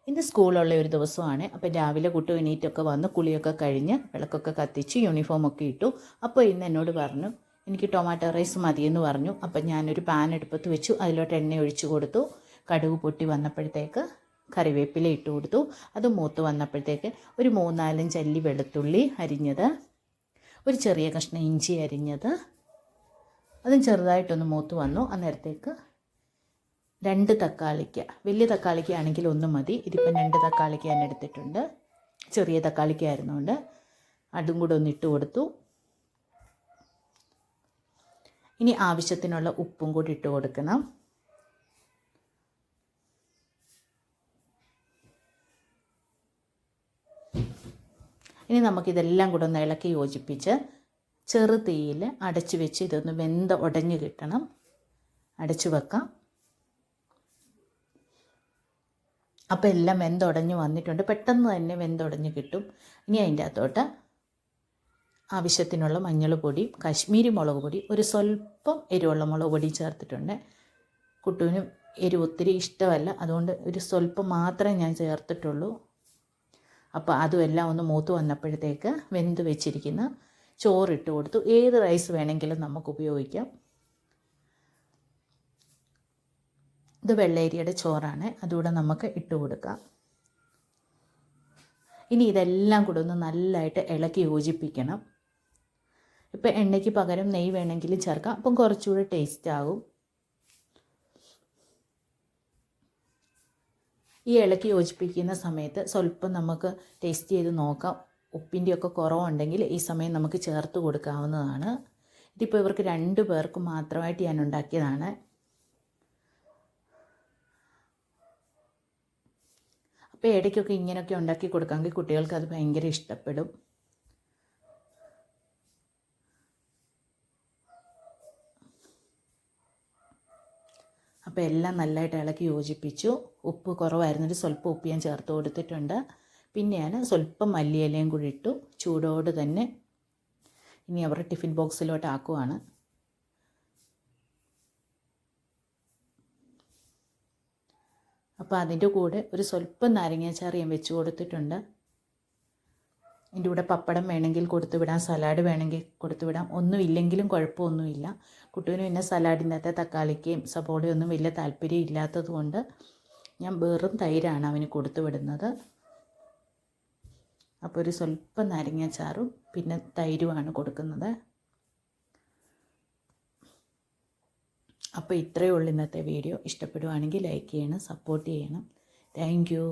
ഇന്ന് സ്കൂളുള്ള ഒരു ദിവസമാണ്. അപ്പോൾ രാവിലെ കുട്ടി എണീറ്റൊക്കെ വന്ന് കുളിയൊക്കെ കഴിഞ്ഞ് വിളക്കൊക്കെ കത്തിച്ച് യൂണിഫോമൊക്കെ ഇട്ടു. അപ്പോൾ ഇന്ന് എന്നോട് പറഞ്ഞു എനിക്ക് ടൊമാറ്റോ റൈസ് മതിയെന്ന് പറഞ്ഞു. അപ്പം ഞാനൊരു പാൻ എടുപ്പത്ത് വെച്ചു, അതിലോട്ട് എണ്ണ ഒഴിച്ചു കൊടുത്തു. കടുക് പൊട്ടി വന്നപ്പോഴത്തേക്ക് കറിവേപ്പില ഇട്ട് കൊടുത്തു. അത് മൂത്ത് വന്നപ്പോഴത്തേക്ക് ഒരു 3-4 അല്ലി വെളുത്തുള്ളി അരിഞ്ഞത്, ഒരു ചെറിയ കഷ്ണം ഇഞ്ചി അരിഞ്ഞത്, അതും ചെറുതായിട്ടൊന്ന് മൂത്ത് വന്നു. അന്നേരത്തേക്ക് 2 തക്കാളിക്ക, വലിയ തക്കാളിക്ക ആണെങ്കിൽ 1 മതി. ഇതിപ്പം 2 തക്കാളിക്ക ഞാൻ എടുത്തിട്ടുണ്ട്. ചെറിയ തക്കാളിക്ക ആയിരുന്നുകൊണ്ട് അതും കൂടെ ഒന്ന് ഇട്ട് കൊടുത്തു. ഇനി ആവശ്യത്തിനുള്ള ഉപ്പും കൂടി ഇട്ട് കൊടുക്കണം. ഇനി നമുക്കിതെല്ലാം കൂടെ ഒന്ന് ഇളക്കി യോജിപ്പിച്ച് ചെറു തീയിൽ അടച്ചു വെച്ച് ഇതൊന്ന് വെന്ത് ഉടഞ്ഞ് കിട്ടണം. അടച്ചു വെക്കാം. അപ്പോൾ എല്ലാം വെന്തുടഞ്ഞ് വന്നിട്ടുണ്ട്. പെട്ടെന്ന് തന്നെ വെന്തുടഞ്ഞ് കിട്ടും. ഇനി അതിൻ്റെ അകത്തോട്ട് ആവശ്യത്തിനുള്ള മഞ്ഞൾപ്പൊടി, കാശ്മീരി മുളക് പൊടി, ഒരു സ്വല്പം എരിവുള്ള മുളക് പൊടി ചേർത്തിട്ടുണ്ട്. കുട്ടുവിന് എരിവ് ഒത്തിരി ഇഷ്ടമല്ല, അതുകൊണ്ട് ഒരു സ്വല്പം മാത്രമേ ഞാൻ ചേർത്തിട്ടുള്ളൂ. അപ്പോൾ അതുമെല്ലാം ഒന്ന് മൂത്ത് വന്നപ്പോഴത്തേക്ക് വെന്ത് വെച്ചിരിക്കുന്ന ചോറിട്ട് കൊടുത്തു. ഏത് റൈസ് വേണമെങ്കിലും നമുക്ക് ഉപയോഗിക്കാം. ഇത് വെള്ളേരിയുടെ ചോറാണ്, അതുകൂടെ നമുക്ക് ഇട്ട് കൊടുക്കാം. ഇനി ഇതെല്ലാം കൂടെ ഒന്ന് നല്ലതായിട്ട് ഇളക്കി യോജിപ്പിക്കണം. ഇപ്പം എണ്ണയ്ക്ക് പകരം നെയ്യ് വേണമെങ്കിലും ചേർക്കാം, അപ്പം കുറച്ചുകൂടി ടേസ്റ്റ് ആകും. ഈ ഇളക്കി യോജിപ്പിക്കുന്ന സമയത്ത് സ്വല്പം നമുക്ക് ടേസ്റ്റ് ചെയ്ത് നോക്കാം. ഉപ്പിൻ്റെയൊക്കെ കുറവുണ്ടെങ്കിൽ ഈ സമയം നമുക്ക് ചേർത്ത് കൊടുക്കാവുന്നതാണ്. ഇതിപ്പോൾ ഇവർക്ക് 2 പേർക്ക് മാത്രമായിട്ട് ഞാൻ ഉണ്ടാക്കിയതാണ്. അപ്പോൾ ഇടയ്ക്കൊക്കെ ഇങ്ങനെയൊക്കെ ഉണ്ടാക്കി കൊടുക്കാമെങ്കിൽ കുട്ടികൾക്ക് അത് ഭയങ്കര ഇഷ്ടപ്പെടും. അപ്പോൾ എല്ലാം നല്ലതായിട്ട് ഇളക്കി യോജിപ്പിച്ചു. ഉപ്പ് കുറവായിരുന്നൊരു സ്വല്പം ഉപ്പ് ഞാൻ ചേർത്ത് കൊടുത്തിട്ടുണ്ട്. പിന്നെ ഞാൻ സ്വല്പം മല്ലിയിലയും കൂടി ഇട്ടു. ചൂടോട് തന്നെ ഇനി അവരുടെ ടിഫിൻ ബോക്സിലോട്ട് ആക്കുവാണ്. അപ്പോൾ അതിൻ്റെ കൂടെ ഒരു സ്വല്പം നാരങ്ങാച്ചാറ് ഞാൻ വെച്ച് കൊടുത്തിട്ടുണ്ട്. ഇതിൻ്റെ കൂടെ പപ്പടം വേണമെങ്കിൽ കൊടുത്തു വിടാം, സലാഡ് വേണമെങ്കിൽ കൊടുത്തു വിടാം. ഒന്നുമില്ലെങ്കിലും കുഴപ്പമൊന്നുമില്ല. കുട്ടുവിന് പിന്നെ സലാഡിൻ്റെ അകത്ത് തക്കാളിക്കയും സബോളയും ഒന്നും വലിയ താല്പര്യം ഇല്ലാത്തത് കൊണ്ട് ഞാൻ വെറും തൈരാണ് അവന് കൊടുത്തു വിടുന്നത്. അപ്പോൾ ഒരു സ്വല്പം നാരങ്ങാച്ചാറും പിന്നെ തൈരുമാണ് കൊടുക്കുന്നത്. അപ്പോൾ ഇത്രയേ ഉള്ളൂ ഇന്നത്തെ വീഡിയോ. ഇഷ്ടപ്പെടുവാണെങ്കിൽ ലൈക്ക് ചെയ്യണം, സപ്പോർട്ട് ചെയ്യണം. Thank you.